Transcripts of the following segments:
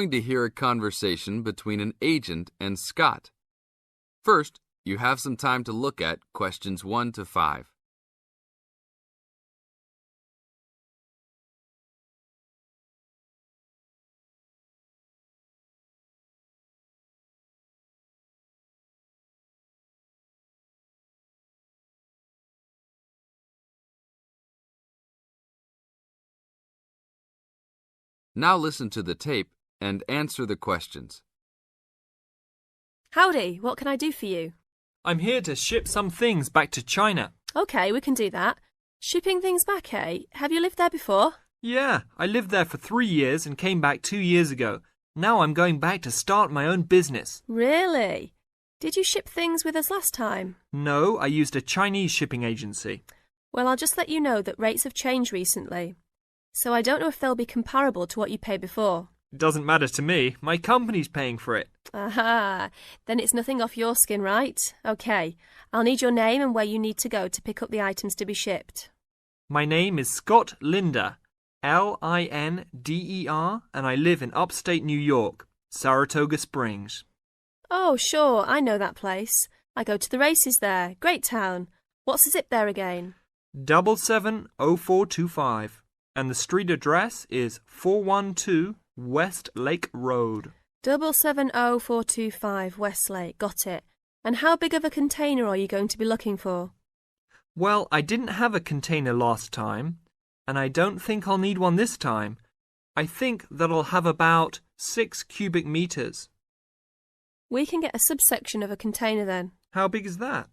going to hear a conversation between an agent and Scott. First, you have some time to look at questions 1 to 5. Now listen to the tape and answer the questions. Howdy, what can I do for you? I'm here to ship some things back to China. Okay, we can do that. Shipping things back, eh? Have you lived there before? Yeah, I lived there for 3 years and came back 2 years ago. Now I'm going back to start my own business. Really? Did you ship things with us last time? No, I used a Chinese shipping agency. Well, I'll just let you know that rates have changed recently. So I don't know if they'll be comparable to what you paid before. It doesn't matter to me. My company's paying for it. Aha, then it's nothing off your skin, right? Okay, I'll need your name and where you need to go to pick up the items to be shipped. My name is Scott Linder, Linder, and I live in upstate New York, Saratoga Springs. Oh, sure, I know that place. I go to the races there. Great town. What's the zip there again? 770425. And the street address is 412 West Lake Road. 770425 Westlake. Got it. And how big of a container are you going to be looking for? Well, I didn't have a container last time, and I don't think I'll need one this time. I think that I'll have about 6 cubic meters. We can get a subsection of a container then. How big is that?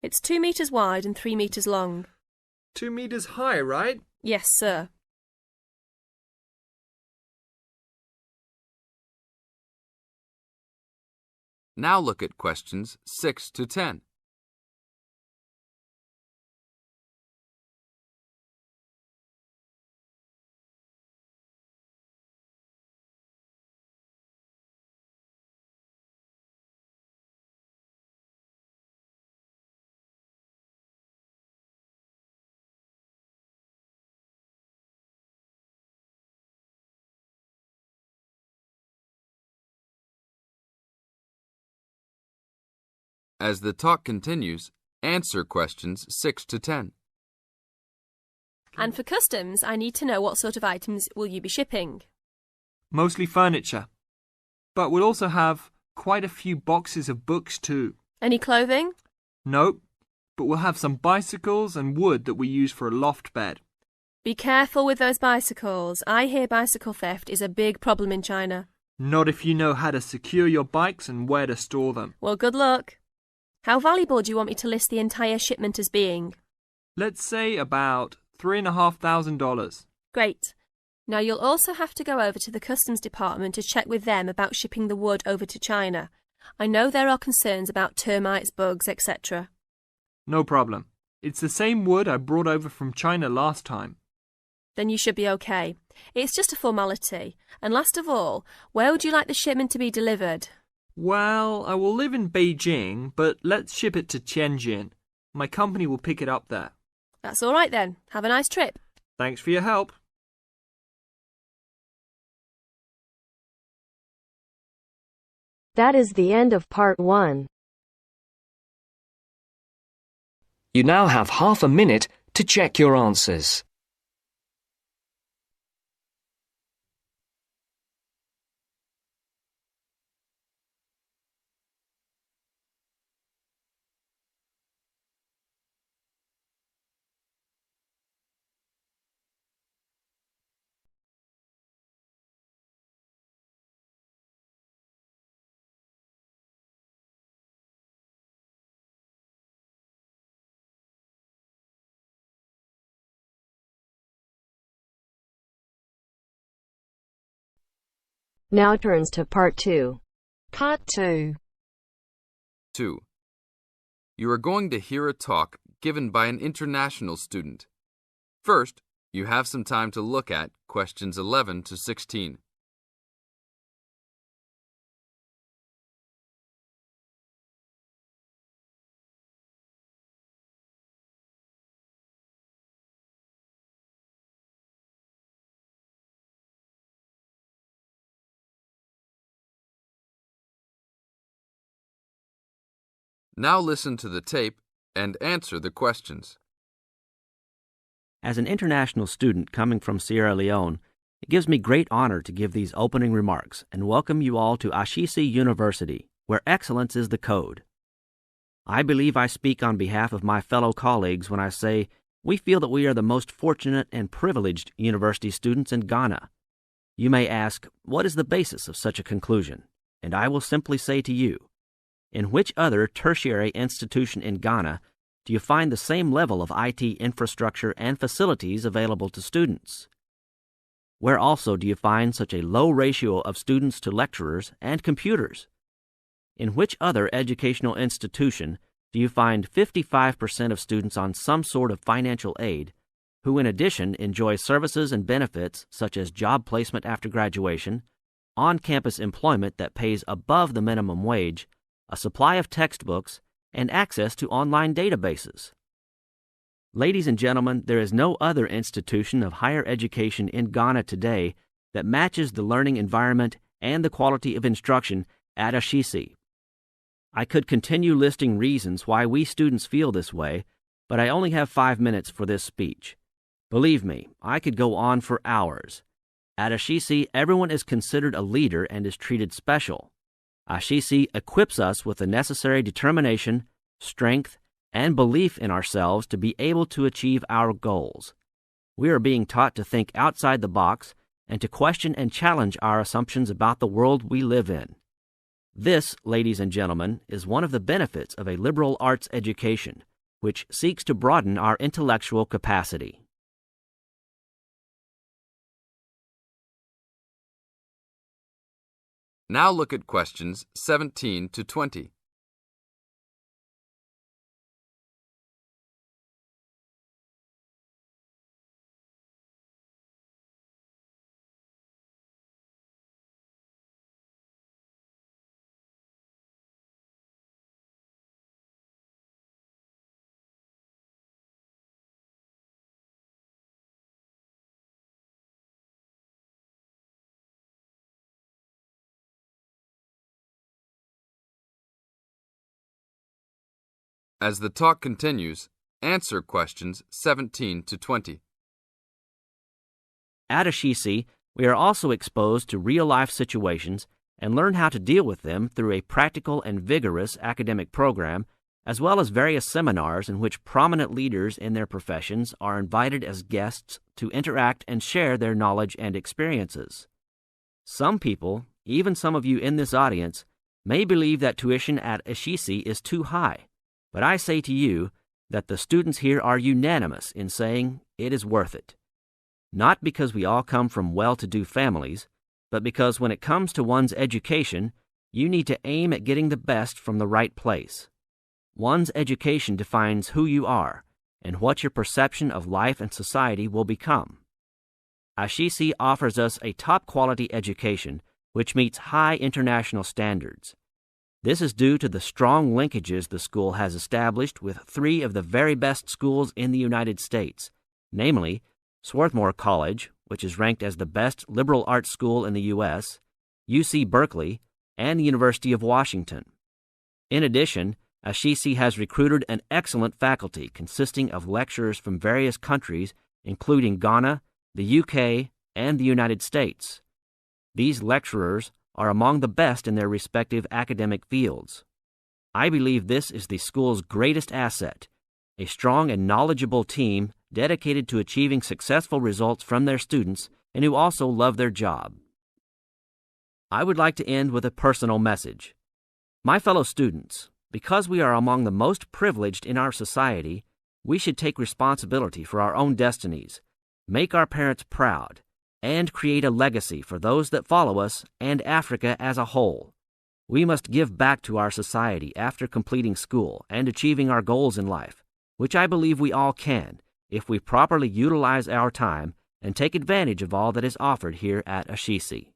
It's 2 meters wide and 3 meters long. 2 meters high, right? Yes, sir. Now look at questions 6 to 10. As the talk continues, answer questions 6 to 10. And for customs, I need to know what sort of items will you be shipping? Mostly furniture. But we'll also have quite a few boxes of books too. Any clothing? Nope, but we'll have some bicycles and wood that we use for a loft bed. Be careful with those bicycles. I hear bicycle theft is a big problem in China. Not if you know how to secure your bikes and where to store them. Well, good luck. How valuable do you want me to list the entire shipment as being? Let's say about $3,500. Great. Now you'll also have to go over to the customs department to check with them about shipping the wood over to China. I know there are concerns about termites, bugs, etc. No problem. It's the same wood I brought over from China last time. Then you should be okay. It's just a formality. And last of all, where would you like the shipment to be delivered? Well, I will live in Beijing, but let's ship it to Tianjin. My company will pick it up there. That's all right then. Have a nice trip. Thanks for your help. That is the end of part 1. You now have half a minute to check your answers. Now turns to part 2. Part 2. 2. You are going to hear a talk given by an international student. First, you have some time to look at questions 11 to 16. Now listen to the tape and answer the questions. As an international student coming from Sierra Leone, it gives me great honor to give these opening remarks and welcome you all to Ashesi University, where excellence is the code. I believe I speak on behalf of my fellow colleagues when I say we feel that we are the most fortunate and privileged university students in Ghana. You may ask, what is the basis of such a conclusion? And I will simply say to you, in which other tertiary institution in Ghana do you find the same level of IT infrastructure and facilities available to students? Where also do you find such a low ratio of students to lecturers and computers? In which other educational institution do you find 55% of students on some sort of financial aid, who in addition enjoy services and benefits such as job placement after graduation, on-campus employment that pays above the minimum wage, a supply of textbooks, and access to online databases? Ladies and gentlemen, there is no other institution of higher education in Ghana today that matches the learning environment and the quality of instruction at Ashesi. I could continue listing reasons why we students feel this way, but I only have 5 minutes for this speech. Believe me, I could go on for hours. At Ashesi, everyone is considered a leader and is treated special. Ashesi equips us with the necessary determination, strength, and belief in ourselves to be able to achieve our goals. We are being taught to think outside the box and to question and challenge our assumptions about the world we live in. This, ladies and gentlemen, is one of the benefits of a liberal arts education, which seeks to broaden our intellectual capacity. Now look at questions 17 to 20. As the talk continues, answer questions 17 to 20. At Ashesi, we are also exposed to real-life situations and learn how to deal with them through a practical and vigorous academic program, as well as various seminars in which prominent leaders in their professions are invited as guests to interact and share their knowledge and experiences. Some people, even some of you in this audience, may believe that tuition at Ashesi is too high, but I say to you that the students here are unanimous in saying it is worth it. Not because we all come from well-to-do families, but because when it comes to one's education, you need to aim at getting the best from the right place. One's education defines who you are and what your perception of life and society will become. Ashesi offers us a top-quality education which meets high international standards. This is due to the strong linkages the school has established with 3 of the very best schools in the United States, namely Swarthmore College, which is ranked as the best liberal arts school in the U.S., UC Berkeley, and the University of Washington. In addition, Ashesi has recruited an excellent faculty consisting of lecturers from various countries, including Ghana, the UK, and the United States. These lecturers are among the best in their respective academic fields. I believe this is the school's greatest asset, a strong and knowledgeable team dedicated to achieving successful results from their students and who also love their job. I would like to end with a personal message. My fellow students, because we are among the most privileged in our society, we should take responsibility for our own destinies, make our parents proud, and create a legacy for those that follow us and Africa as a whole. We must give back to our society after completing school and achieving our goals in life, which I believe we all can if we properly utilize our time and take advantage of all that is offered here at Ashesi.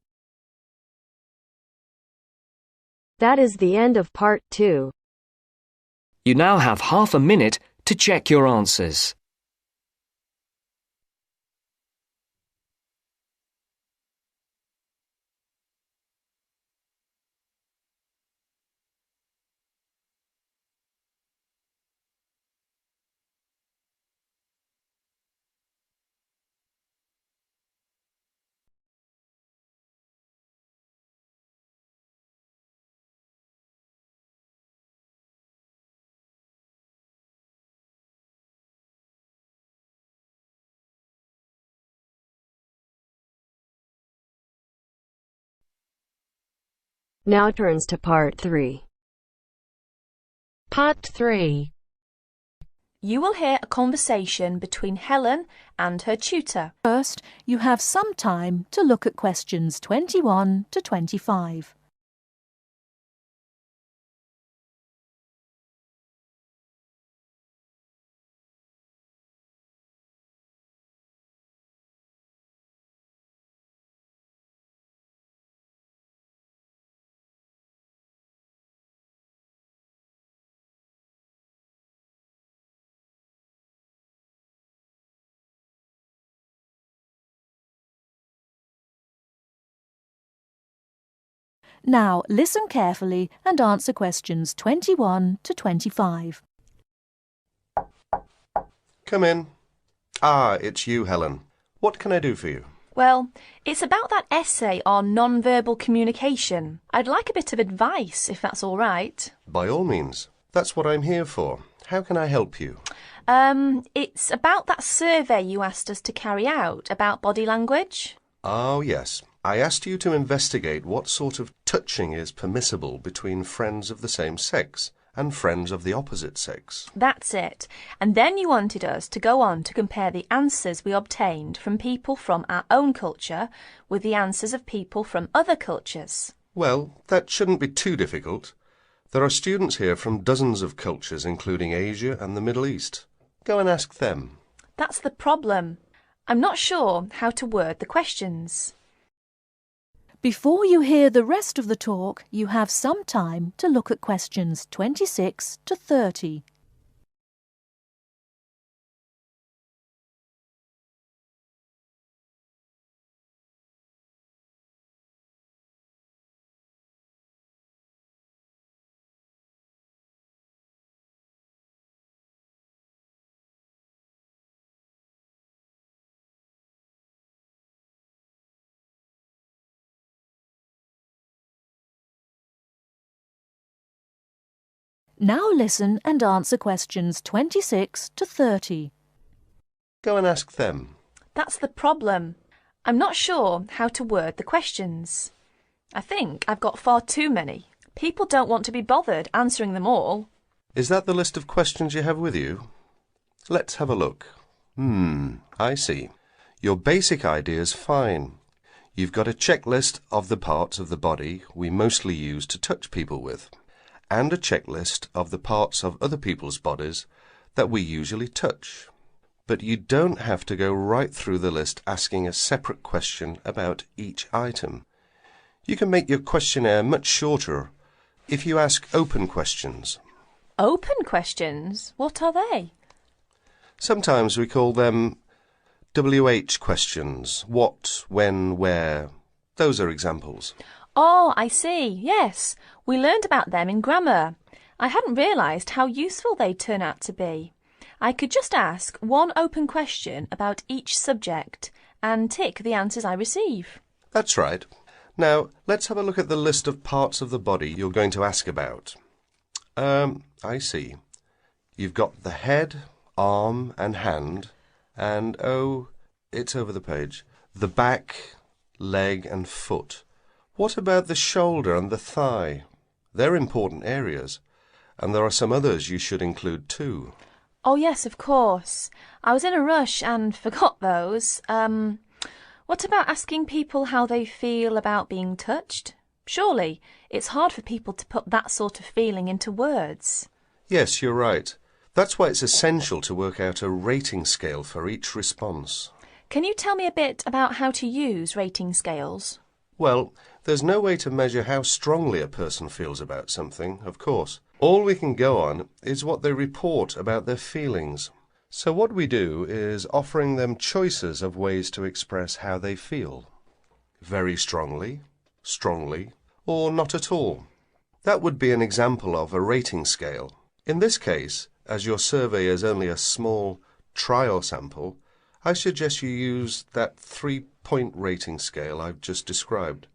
That is the end of part 2. You now have half a minute to check your answers. Now turns to part 3. Part 3. You will hear a conversation between Helen and her tutor. First, you have some time to look at questions 21 to 25. Now, listen carefully and answer questions 21 to 25. Come in. Ah, it's you, Helen. What can I do for you? Well, it's about that essay on non-verbal communication. I'd like a bit of advice, if that's all right. By all means. That's what I'm here for. How can I help you? It's about that survey you asked us to carry out about body language. Oh, yes. I asked you to investigate what sort of touching is permissible between friends of the same sex and friends of the opposite sex. That's it. And then you wanted us to go on to compare the answers we obtained from people from our own culture with the answers of people from other cultures. Well, that shouldn't be too difficult. There are students here from dozens of cultures, including Asia and the Middle East. Go and ask them. That's the problem. I'm not sure how to word the questions. Before you hear the rest of the talk, you have some time to look at questions 26 to 30. Now listen and answer questions 26 to 30. Go and ask them. That's the problem. I'm not sure how to word the questions. I think I've got far too many. People don't want to be bothered answering them all. Is that the list of questions you have with you? Let's have a look. I see. Your basic idea is fine. You've got a checklist of the parts of the body we mostly use to touch people with, and a checklist of the parts of other people's bodies that we usually touch. But you don't have to go right through the list asking a separate question about each item. You can make your questionnaire much shorter if you ask open questions. Open questions? What are they? Sometimes we call them WH questions. What, when, where. Those are examples. Oh, I see. Yes, we learned about them in grammar. I hadn't realised how useful they'd turn out to be. I could just ask one open question about each subject and tick the answers I receive. That's right. Now, let's have a look at the list of parts of the body you're going to ask about. I see. You've got the head, arm and hand, and, oh, it's over the page, the back, leg and foot. What about the shoulder and the thigh? They're important areas, and there are some others you should include too. Oh, yes, of course. I was in a rush and forgot those. What about asking people how they feel about being touched? Surely it's hard for people to put that sort of feeling into words. Yes, you're right. That's why it's essential to work out a rating scale for each response. Can you tell me a bit about how to use rating scales? Well, there's no way to measure how strongly a person feels about something, of course. All we can go on is what they report about their feelings. So what we do is offering them choices of ways to express how they feel. Very strongly, strongly, or not at all. That would be an example of a rating scale. In this case, as your survey is only a small trial sample, I suggest you use that 3-point rating scale I've just described.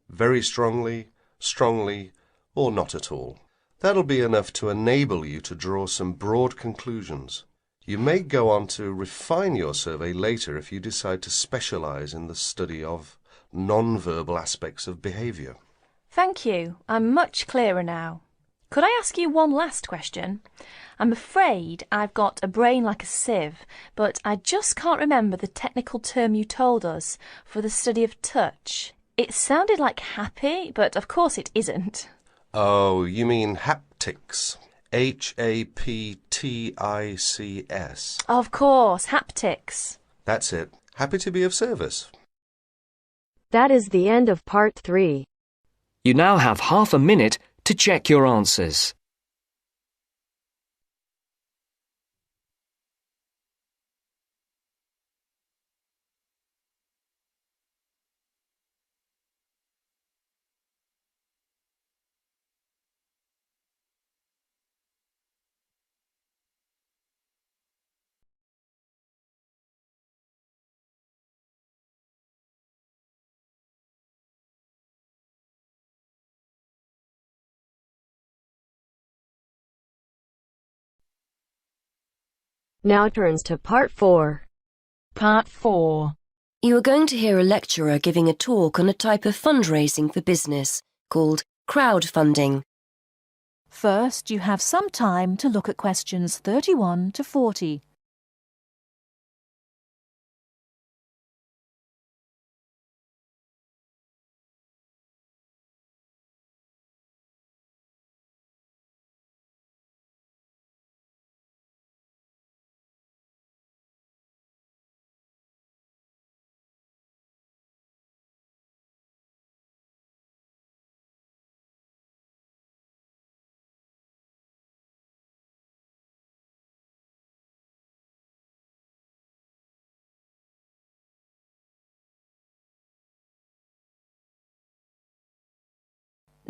Very strongly, strongly, or not at all. That'll be enough to enable you to draw some broad conclusions. You may go on to refine your survey later if you decide to specialize in the study of non-verbal aspects of behavior. Thank you. I'm much clearer now. Could I ask you one last question? I'm afraid I've got a brain like a sieve, but I just can't remember the technical term you told us for the study of touch. It sounded like happy, but of course it isn't. Oh, you mean haptics. Haptics. Of course, haptics. That's it. Happy to be of service. That is the end of part 3. You now have half a minute to check your answers. Now turns to part 4. Part 4. You are going to hear a lecturer giving a talk on a type of fundraising for business called crowdfunding. First, you have some time to look at questions 31 to 40.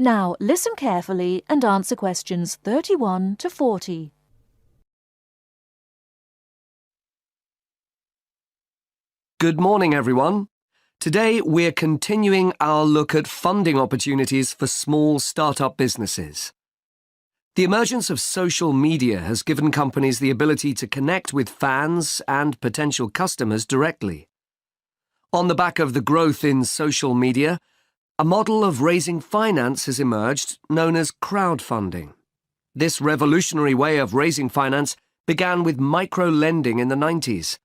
Now listen carefully and answer questions 31 to 40. Good morning, everyone. Today we're continuing our look at funding opportunities for small startup businesses. The emergence of social media has given companies the ability to connect with fans and potential customers directly. On the back of the growth in social media, a model of raising finance has emerged known as crowdfunding. This revolutionary way of raising finance began with micro-lending in the 90s.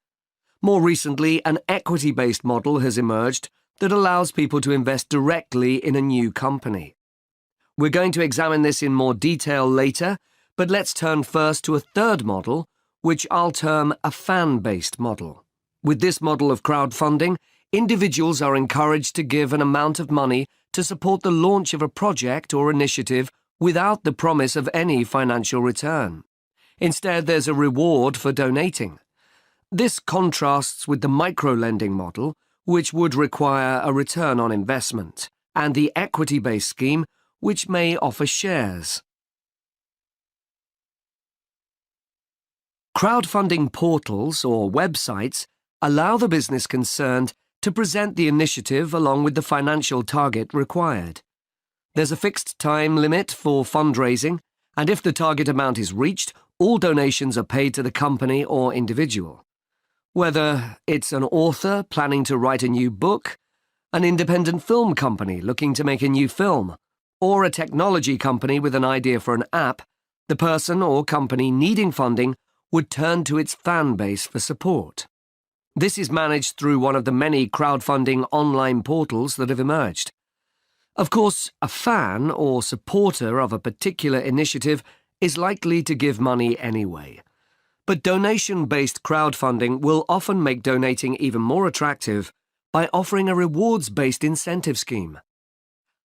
More recently, an equity-based model has emerged that allows people to invest directly in a new company. We're going to examine this in more detail later, but let's turn first to a third model, which I'll term a fan-based model. With this model of crowdfunding, individuals are encouraged to give an amount of money to support the launch of a project or initiative without the promise of any financial return. Instead, there's a reward for donating. This contrasts with the micro-lending model, which would require a return on investment, and the equity-based scheme, which may offer shares. Crowdfunding portals or websites allow the business concerned to present the initiative along with the financial target required. There's a fixed time limit for fundraising, and if the target amount is reached, all donations are paid to the company or individual. Whether it's an author planning to write a new book, an independent film company looking to make a new film, or a technology company with an idea for an app, the person or company needing funding would turn to its fan base for support. This is managed through one of the many crowdfunding online portals that have emerged. Of course, a fan or supporter of a particular initiative is likely to give money anyway. But donation-based crowdfunding will often make donating even more attractive by offering a rewards-based incentive scheme.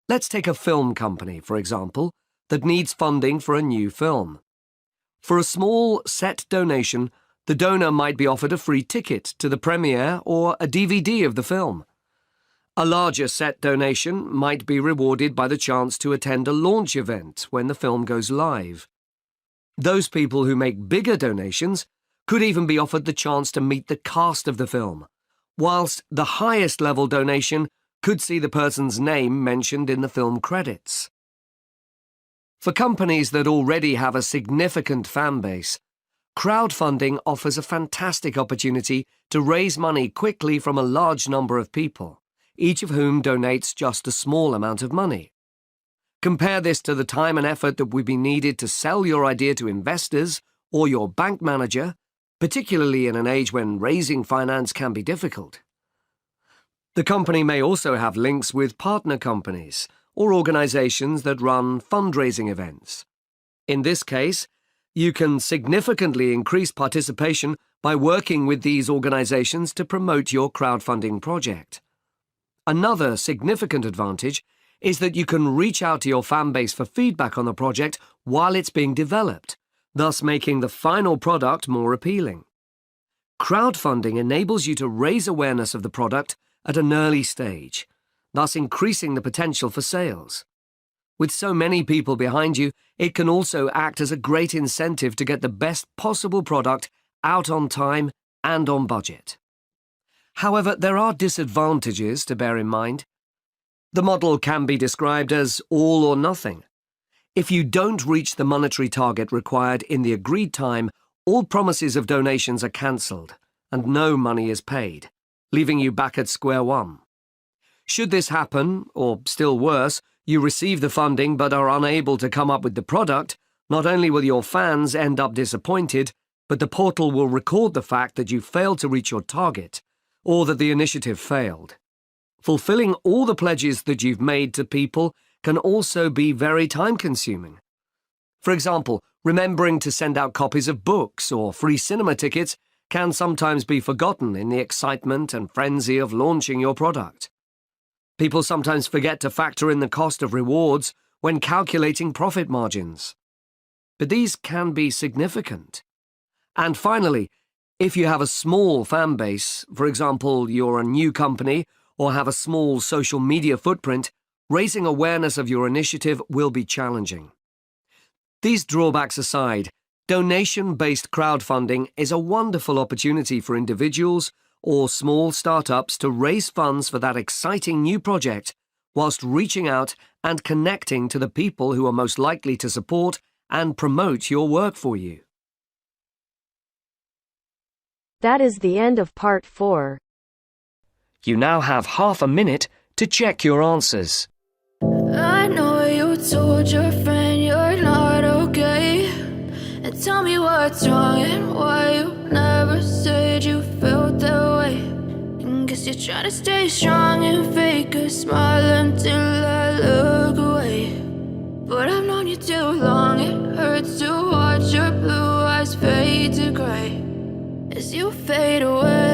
Let's take a film company, for example, that needs funding for a new film. For a small set donation, the donor might be offered a free ticket to the premiere or a DVD of the film. A larger set donation might be rewarded by the chance to attend a launch event when the film goes live. Those people who make bigger donations could even be offered the chance to meet the cast of the film, whilst the highest level donation could see the person's name mentioned in the film credits. For companies that already have a significant fan base, crowdfunding offers a fantastic opportunity to raise money quickly from a large number of people, each of whom donates just a small amount of money. Compare this to the time and effort that would be needed to sell your idea to investors or your bank manager, particularly in an age when raising finance can be difficult. The company may also have links with partner companies or organizations that run fundraising events. In this case, you can significantly increase participation by working with these organizations to promote your crowdfunding project. Another significant advantage is that you can reach out to your fan base for feedback on the project while it's being developed, thus making the final product more appealing. Crowdfunding enables you to raise awareness of the product at an early stage, thus increasing the potential for sales. With so many people behind you, it can also act as a great incentive to get the best possible product out on time and on budget. However, there are disadvantages to bear in mind. The model can be described as all or nothing. If you don't reach the monetary target required in the agreed time, all promises of donations are cancelled and no money is paid, leaving you back at square one. Should this happen, or still worse, you receive the funding but are unable to come up with the product, not only will your fans end up disappointed, but the portal will record the fact that you failed to reach your target, or that the initiative failed. Fulfilling all the pledges that you've made to people can also be very time-consuming. For example, remembering to send out copies of books or free cinema tickets can sometimes be forgotten in the excitement and frenzy of launching your product. People sometimes forget to factor in the cost of rewards when calculating profit margins. But these can be significant. And finally, if you have a small fan base, for example, you're a new company or have a small social media footprint, raising awareness of your initiative will be challenging. These drawbacks aside, donation-based crowdfunding is a wonderful opportunity for individuals or small startups to raise funds for that exciting new project whilst reaching out and connecting to the people who are most likely to support and promote your work for you. That is the end of part 4. You now have half a minute to check your answers. I know you told your friend you're not okay, and tell me what's wrong and why you never said you felt that way. And guess you're trying to stay strong and fake a smile until I look away. But I've known you too long, it hurts to watch your blue eyes fade to gray as you fade away.